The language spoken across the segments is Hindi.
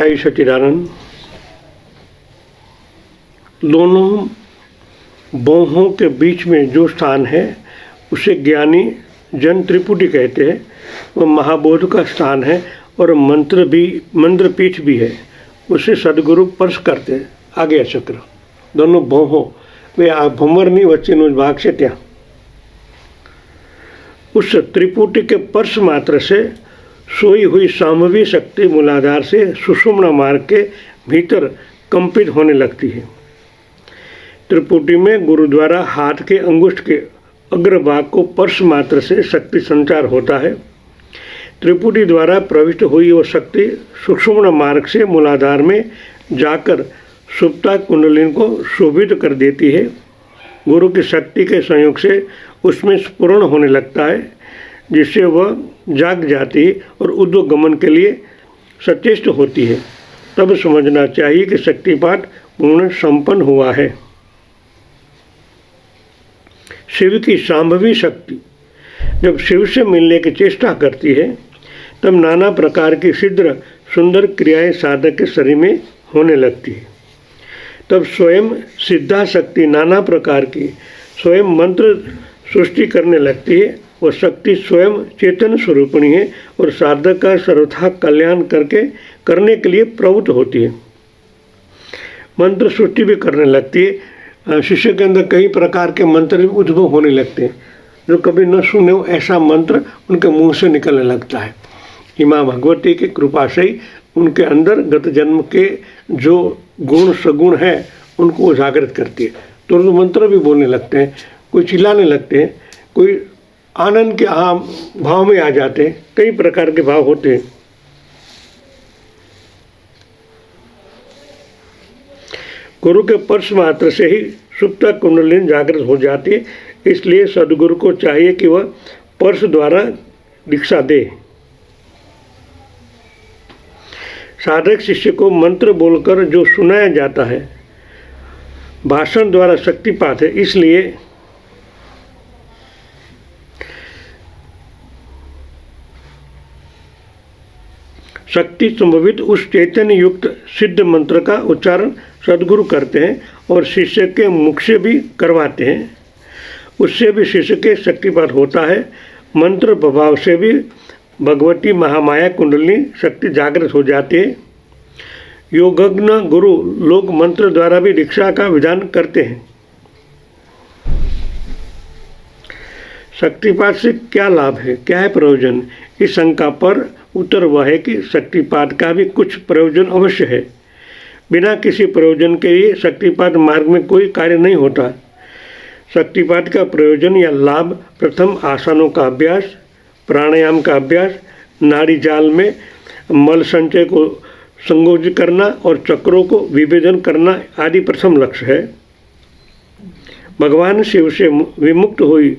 जय सच्चिदानंद। दोनों बाहों के बीच में जो स्थान है उसे ज्ञानी जन त्रिपुटी कहते हैं। वह महाबोध का स्थान है और मंत्र पीठ भी है। उसे सदगुरु स्पर्श करते हैं। आगे चक्र दोनों बाहों वे भमरनी वच्चेनो भाग से त्या उस त्रिपुटी के स्पर्श मात्र से सोई हुई सामवी शक्ति मूलाधार से सुषुम्ना मार्ग के भीतर कंपित होने लगती है। त्रिपुटी में गुरु द्वारा हाथ के अंगुष्ठ के अग्रभाग को स्पर्श मात्र से शक्ति संचार होता है। त्रिपुटी द्वारा प्रविष्ट हुई वो शक्ति सुषुम्ना मार्ग से मूलाधार में जाकर सुप्ता कुंडलिनी को शोभित कर देती है। गुरु की शक्ति के संयोग से उसमें स्फुरण होने लगता है, जिससे वह जाग जाती है और ऊर्ध्वगमन के लिए सचेष्ट होती है। तब समझना चाहिए कि शक्तिपात पूर्ण संपन्न हुआ है। शिव की शांभवी शक्ति जब शिव से मिलने की चेष्टा करती है तब नाना प्रकार की सिद्ध सुंदर क्रियाएं साधक के शरीर में होने लगती है। तब स्वयं सिद्धा शक्ति नाना प्रकार की स्वयं मंत्र सृष्टि करने लगती है। वह शक्ति स्वयं चेतन स्वरूपिणी है और साधक का सर्वथा कल्याण करने के लिए प्रवृत्त होती है। मंत्र सृष्टि भी करने लगती है। शिष्य के अंदर कई प्रकार के मंत्र भी उद्भव होने लगते हैं। जो कभी न सुने हो ऐसा मंत्र उनके मुंह से निकलने लगता है। माँ भगवती की कृपा से ही उनके अंदर गत जन्म के जो गुण सगुण है उनको जागृत करती है। तो मंत्र भी बोलने लगते हैं, कोई चिल्लाने लगते हैं, कोई आनंद के भाव में आ जाते हैं। कई प्रकार के भाव होते हैं। गुरु के स्पर्श मात्र से ही सुप्ता कुंडलिनी जागृत हो जाती है। इसलिए सदगुरु को चाहिए कि वह स्पर्श द्वारा दीक्षा दे। साधक शिष्य को मंत्र बोलकर जो सुनाया जाता है भाषण द्वारा शक्तिपात है। इसलिए शक्ति संभवित उस चैतन्य युक्त सिद्ध मंत्र का उच्चारण सदगुरु करते हैं और शिष्य के मुख से भी करवाते हैं। उससे भी शिष्य के शक्तिपात होता है। मंत्र प्रभाव से भी भगवती महामाया कुंडलिनी शक्ति जागृत हो जाती है। योगज्ञ गुरु लोग मंत्र द्वारा भी दीक्षा का विधान करते हैं। शक्तिपात से क्या लाभ है, क्या है प्रयोजन? इस शंका पर उत्तर वह है कि शक्तिपात का भी कुछ प्रयोजन अवश्य है। बिना किसी प्रयोजन के लिए शक्तिपात मार्ग में कोई कार्य नहीं होता। शक्तिपात का प्रयोजन या लाभ प्रथम आसनों का अभ्यास, प्राणायाम का अभ्यास, नाड़ी जाल में मल संचय को संयोजित करना और चक्रों को विभेदन करना आदि प्रथम लक्ष्य है। भगवान शिव से विमुक्त हुई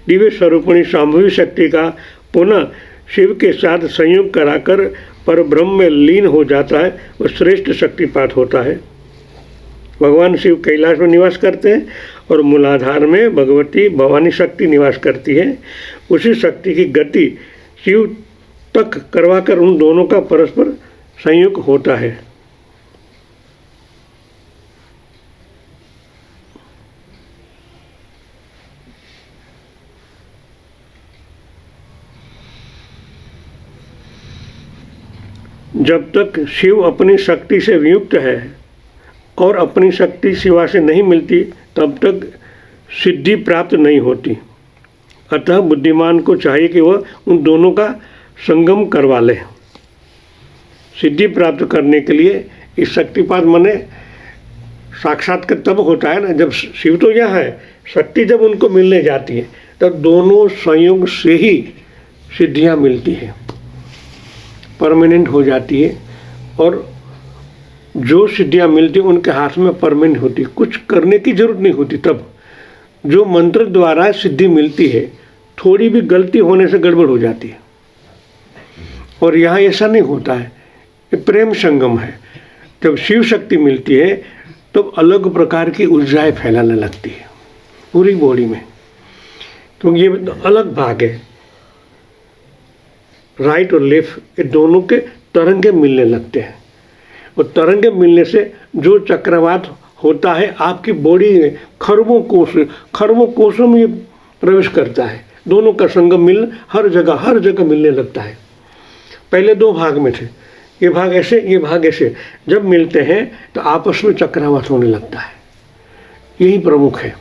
दिव्य स्वरूपिणी शांभवी शक्ति का पुनः शिव के साथ संयोग कराकर परब्रह्म में लीन हो जाता है और श्रेष्ठ शक्तिपात होता है। भगवान शिव कैलाश में निवास करते हैं और मूलाधार में भगवती भवानी शक्ति निवास करती है। उसी शक्ति की गति शिव तक करवाकर उन दोनों का परस्पर संयोग होता है। जब तक शिव अपनी शक्ति से वियुक्त है और अपनी शक्ति शिवा से नहीं मिलती तब तक सिद्धि प्राप्त नहीं होती। अतः बुद्धिमान को चाहिए कि वह उन दोनों का संगम करवा ले। सिद्धि प्राप्त करने के लिए इस शक्तिपात माने साक्षात्कार तब होता है ना जब शिव तो यहाँ है, शक्ति जब उनको मिलने जाती है तब दोनों संयोग से ही सिद्धियाँ मिलती है, परमानेंट हो जाती है। और जो सिद्धियाँ मिलती उनके हाथ में परमानेंट होती, कुछ करने की जरूरत नहीं होती। तब जो मंत्र द्वारा सिद्धि मिलती है थोड़ी भी गलती होने से गड़बड़ हो जाती है। और यहाँ ऐसा नहीं होता है, ये प्रेम संगम है। जब शिव शक्ति मिलती है तब अलग प्रकार की ऊर्जाएं फैलाने लगती है पूरी बॉडी में। तो ये अलग भाग है, राइट और लेफ्ट ये दोनों के तरंगे मिलने लगते हैं। और तरंगे मिलने से जो चक्रवात होता है आपकी बॉडी में खरबों कोसों में ये प्रवेश करता है। दोनों का संगम मिल हर जगह मिलने लगता है। पहले दो भाग में थे, ये भाग ऐसे, ये भाग ऐसे, जब मिलते हैं तो आपस में चक्रवात होने लगता है। यही प्रमुख है।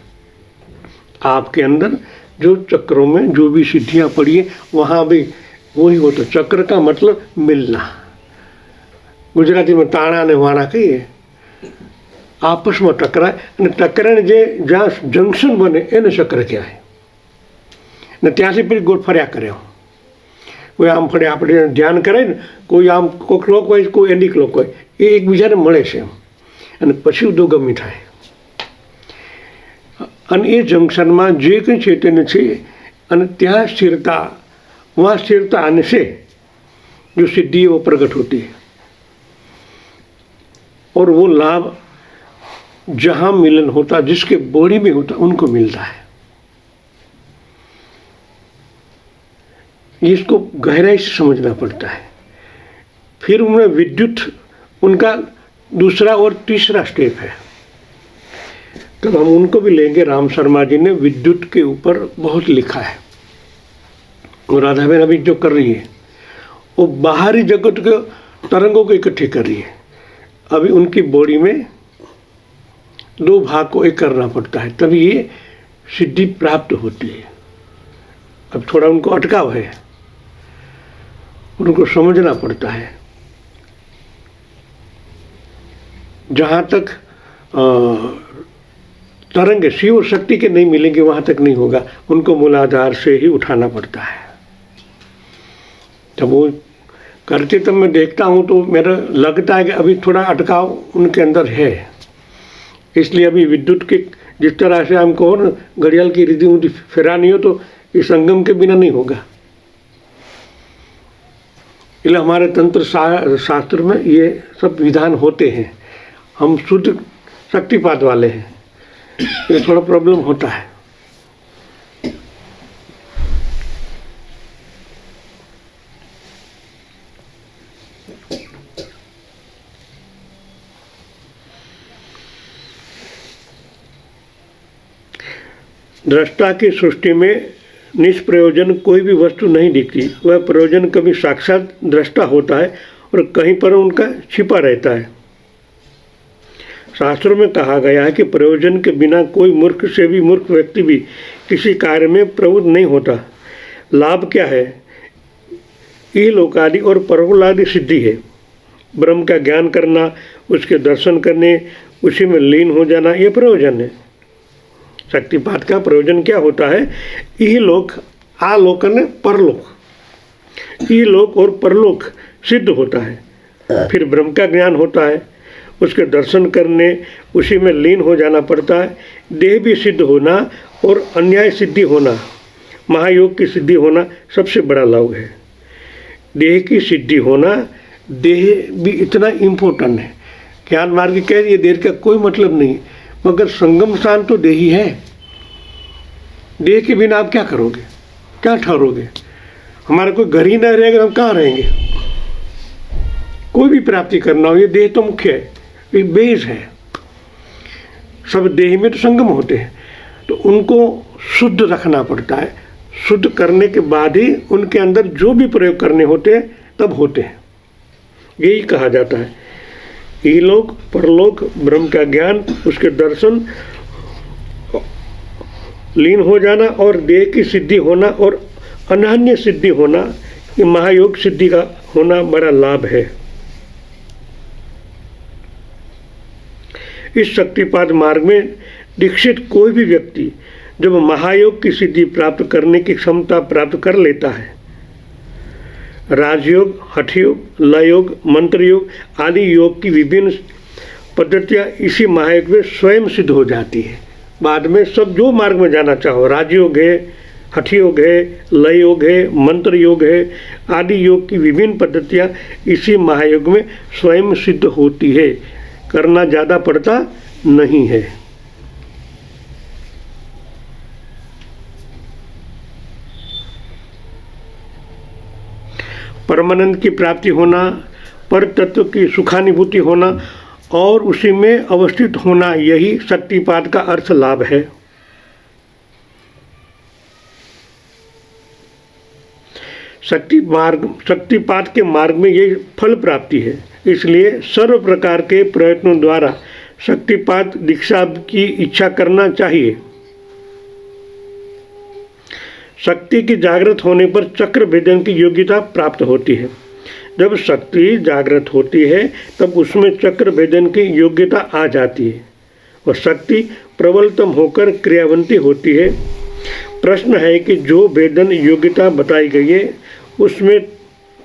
आपके अंदर जो चक्रों में जो भी सिद्धियां पड़ी है वहाँ भी वही होता। चक्र का मतलब मिलना, गुजराती में ताणा ने वाणा कहिए, आपस में टकराय અને ટકરાને જે જ્યાં જંકશન બને એને ચક્ર કહેવાય ને ત્યાંથી પછી ગોળ ફર્યા કરે। કોઈ આમ ફરે, આપણે ધ્યાન કરે ને, કોઈ આમ ક્લોકવાઇઝ કોઈ એન્ટી ક્લોકવાઇઝ, એ એકબીજાને મળે છે અને પછી ઉદોગમી થાય। અને એ જંકશનમાં જે કંઈ છે તેને છે અને ત્યાં સ્થિરતા, वहाँ स्थिरता आने से जो सिद्धि है वो प्रकट होती है और वो लाभ जहाँ मिलन होता, जिसके बॉडी में होता, उनको मिलता है। इसको गहराई से समझना पड़ता है। फिर उनमें विद्युत उनका दूसरा और तीसरा स्टेप है, तब हम उनको भी लेंगे। राम शर्मा जी ने विद्युत के ऊपर बहुत लिखा है और राधा बहन अभी जो कर रही है वो बाहरी जगत के तरंगों को इकट्ठी कर रही है। अभी उनकी बॉडी में दो भाग को एक करना पड़ता है, तभी ये सिद्धि प्राप्त होती है। अब थोड़ा उनको अटकाव है, उनको समझना पड़ता है। जहाँ तक तरंग शिव शक्ति के नहीं मिलेंगे वहाँ तक नहीं होगा, उनको मूलाधार से ही उठाना पड़ता है। जब वो करते तब मैं देखता हूँ तो मेरा लगता है कि अभी थोड़ा अटकाव उनके अंदर है। इसलिए अभी विद्युत के जिस तरह से हम कहो ना, घड़ियाल की रिद्धि ऊँधी फिरानी हो तो इस संगम के बिना नहीं होगा। इसलिए हमारे तंत्र शास्त्र में ये सब विधान होते हैं। हम शुद्ध शक्तिपात वाले हैं, ये थोड़ा प्रॉब्लम होता है। दृष्टा की सृष्टि में निष्प्रयोजन कोई भी वस्तु नहीं दिखती। वह प्रयोजन कभी साक्षात दृष्टा होता है और कहीं पर उनका छिपा रहता है। शास्त्रों में कहा गया है कि प्रयोजन के बिना कोई मूर्ख से भी मूर्ख व्यक्ति भी किसी कार्य में प्रवृत्त नहीं होता। लाभ क्या है? इहलोकादि और परलोकादि सिद्धि है। ब्रह्म का ज्ञान करना, उसके दर्शन करने, उसी में लीन हो जाना, ये प्रयोजन है। शक्तिपात का प्रयोजन क्या होता है? इहलोक, आलोक ने परलोक, इहलोक और परलोक सिद्ध होता है। फिर ब्रह्म का ज्ञान होता है, उसके दर्शन करने, उसी में लीन हो जाना पड़ता है। देह भी सिद्ध होना और अन्याय सिद्धि होना, महायोग की सिद्धि होना सबसे बड़ा लाभ है। देह की सिद्धि होना, देह भी इतना इम्पोर्टेंट है। ज्ञान मार्ग कह रही है देह का कोई मतलब नहीं, मगर संगम स्थान तो देह ही है। देह के बिना आप क्या करोगे, क्या ठहरोगे? हमारा कोई घर ही नहीं रहेगा, हम कहाँ रहेंगे? कोई भी प्राप्ति करना हो, ये देह तो मुख्य है, ये बेस है। सब देह में तो संगम होते हैं, तो उनको शुद्ध रखना पड़ता है। शुद्ध करने के बाद ही उनके अंदर जो भी प्रयोग करने होते हैं तब होते हैं। यही कहा जाता है, इहलोक परलोक, ब्रह्म का ज्ञान, उसके दर्शन, लीन हो जाना और देह की सिद्धि होना और अनन्य सिद्धि होना, ये महायोग सिद्धि का होना बड़ा लाभ है। इस शक्तिपात मार्ग में दीक्षित कोई भी व्यक्ति जब महायोग की सिद्धि प्राप्त करने की क्षमता प्राप्त कर लेता है, राजयोग, हठयोग, लयोग, मंत्र योग आदि योग की विभिन्न पद्धतियाँ इसी महायोग में स्वयं सिद्ध हो जाती है। बाद में सब जो मार्ग में जाना चाहो, राजयोग है, हठयोग है, लय योग है, मंत्र योग है, आदि योग की विभिन्न पद्धतियाँ इसी महायोग में स्वयं सिद्ध होती है। करना ज़्यादा पड़ता नहीं है। परमानंद की प्राप्ति होना, पर तत्व की सुखानुभूति होना और उसी में अवस्थित होना, यही शक्तिपात का अर्थ लाभ है। शक्तिपात के मार्ग में ये फल प्राप्ति है। इसलिए सर्व प्रकार के प्रयत्नों द्वारा शक्तिपात दीक्षा की इच्छा करना चाहिए। शक्ति की जागृत होने पर चक्र भेदन की योग्यता प्राप्त होती है। जब शक्ति जागृत होती है तब उसमें चक्र भेदन की योग्यता आ जाती है और शक्ति प्रबलतम होकर क्रियावंती होती है। प्रश्न है कि जो भेदन योग्यता बताई गई है उसमें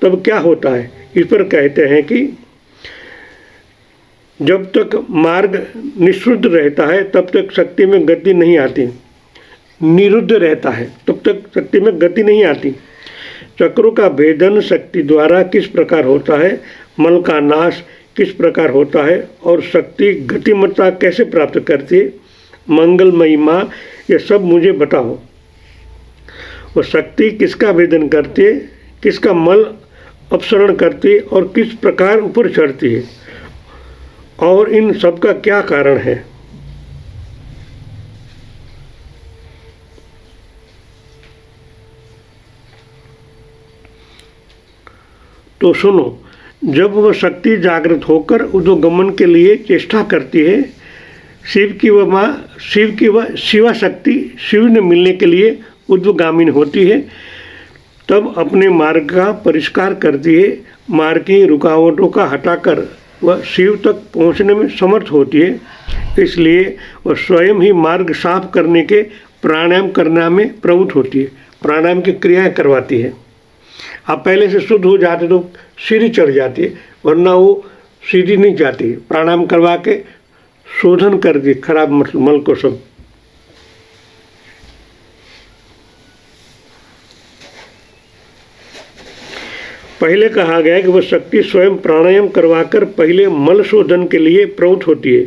तब क्या होता है। इस पर कहते हैं कि जब तक मार्ग निःशुद्ध रहता है तब तक शक्ति में गति नहीं आती, निरुद्ध रहता है तब तक शक्ति में गति नहीं आती। चक्रों का भेदन शक्ति द्वारा किस प्रकार होता है, मल का नाश किस प्रकार होता है और शक्ति गतिमत्ता कैसे प्राप्त करती है, मंगलमयी माँ ये सब मुझे बताओ। और शक्ति किसका भेदन करती है, किसका मल अपसरण करती है और किस प्रकार ऊपर चढ़ती है और इन सब का क्या कारण है। तो सुनो, जब वह शक्ति जागृत होकर ऊर्ध्वगमन के लिए चेष्टा करती है, शिव की वह शिवा शक्ति शिव ने मिलने के लिए ऊर्ध्वगामिनी होती है, तब अपने मार्ग का परिष्कार करती है। मार्ग की रुकावटों का हटाकर वह शिव तक पहुंचने में समर्थ होती है। इसलिए वह स्वयं ही मार्ग साफ करने के प्राणायाम करने में प्रवृत्त होती है, प्राणायाम की क्रियाएं करवाती है। आप पहले से शुद्ध हो जाते तो सीढ़ी चढ़ जाती है, वरना वो सीढ़ी नहीं जाती। प्राणायाम करवा के शोधन कर दी खराब मल को सब। पहले कहा गया कि वह शक्ति स्वयं प्राणायाम करवाकर पहले मल शोधन के लिए प्रवृत्त होती है,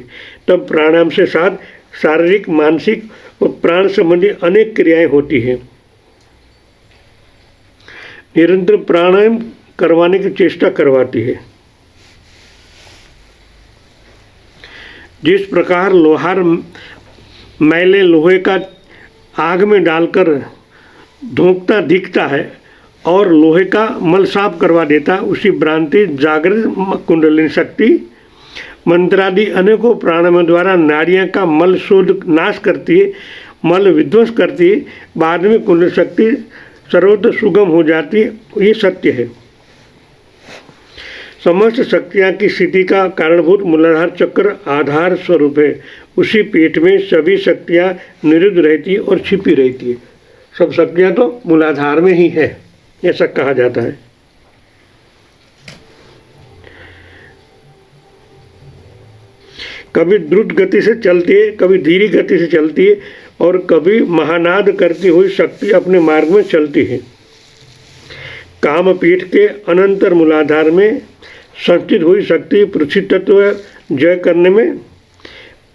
तब प्राणायाम से साथ शारीरिक, मानसिक और प्राण संबंधी अनेक क्रियाएं होती हैं। निरंतर प्राणायाम करवाने की चेष्टा करवाती है। जिस प्रकार लोहार मैले लोहे का आग में डालकर धोंकता दिखता है और लोहे का मल साफ करवा देता, उसी भ्रांति जागृत कुंडलिनी शक्ति मंत्रादि अनेकों प्राणायामों द्वारा नाड़ियाँ का मल शोध नाश करती है, मल विध्वंस करती है। बाद में कुंडलिनी शक्ति सर्वत्र सुगम हो जाती है। ये सत्य है। समस्त शक्तियाँ की स्थिति का कारणभूत मूलाधार चक्र आधार स्वरूप है। उसी पेट में सभी शक्तियाँ निरुद्ध रहती है और छिपी रहती है। सब शक्तियाँ तो मूलाधार में ही है, ऐसा कहा जाता है। कभी द्रुत गति से चलती है, कभी धीरे गति से चलती है और कभी महानाद करती हुई शक्ति अपने मार्ग में चलती है। कामपीठ के अनंतर मूलाधार में संस्थित हुई शक्ति पृथ्वी तत्व जय करने में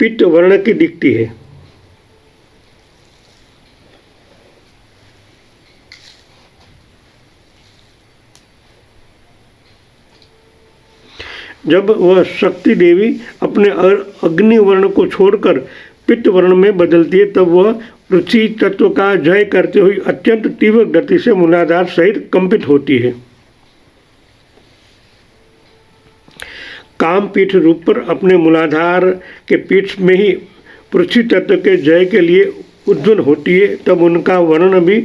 पित्त वर्ण की दिखती है। जब वह शक्ति देवी अपने अग्नि वर्ण को छोड़कर पित्त वर्ण में बदलती है, तब वह पृथ्वी तत्व का जय करते हुए अत्यंत तीव्र गति से मूलाधार सहित कंपित होती है। काम पीठ रूप पर अपने मूलाधार के पीठ में ही पृथ्वी तत्व के जय के लिए उद्वन होती है, तब उनका वर्ण भी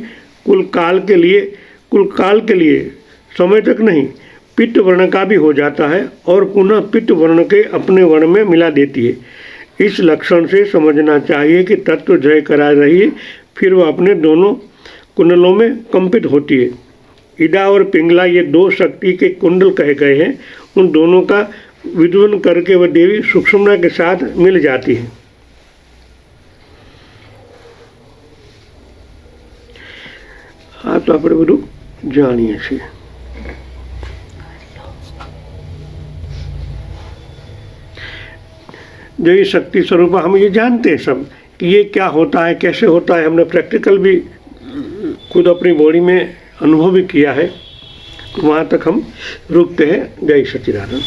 कुल काल के लिए समय तक नहीं पित्त वर्ण का भी हो जाता है और पुनः पित्त वर्ण के अपने वर्ण में मिला देती है। इस लक्षण से समझना चाहिए कि तत्व जय करा रही है, फिर वह अपने दोनों कुंडलों में कंपित होती है। इडा और पिंगला ये दो शक्ति के कुंडल कहे गए हैं। उन दोनों का विद्वन करके वह देवी सुषुम्ना के साथ मिल जाती है। हाँ, तो આપણે બધું જાણીએ છીએ। जो ये शक्ति स्वरूप हम ये जानते हैं सब कि ये क्या होता है, कैसे होता है। हमने प्रैक्टिकल भी खुद अपनी बॉडी में अनुभव भी किया है। वहाँ तक हम रुकते हैं। जय सच्चिदानंद।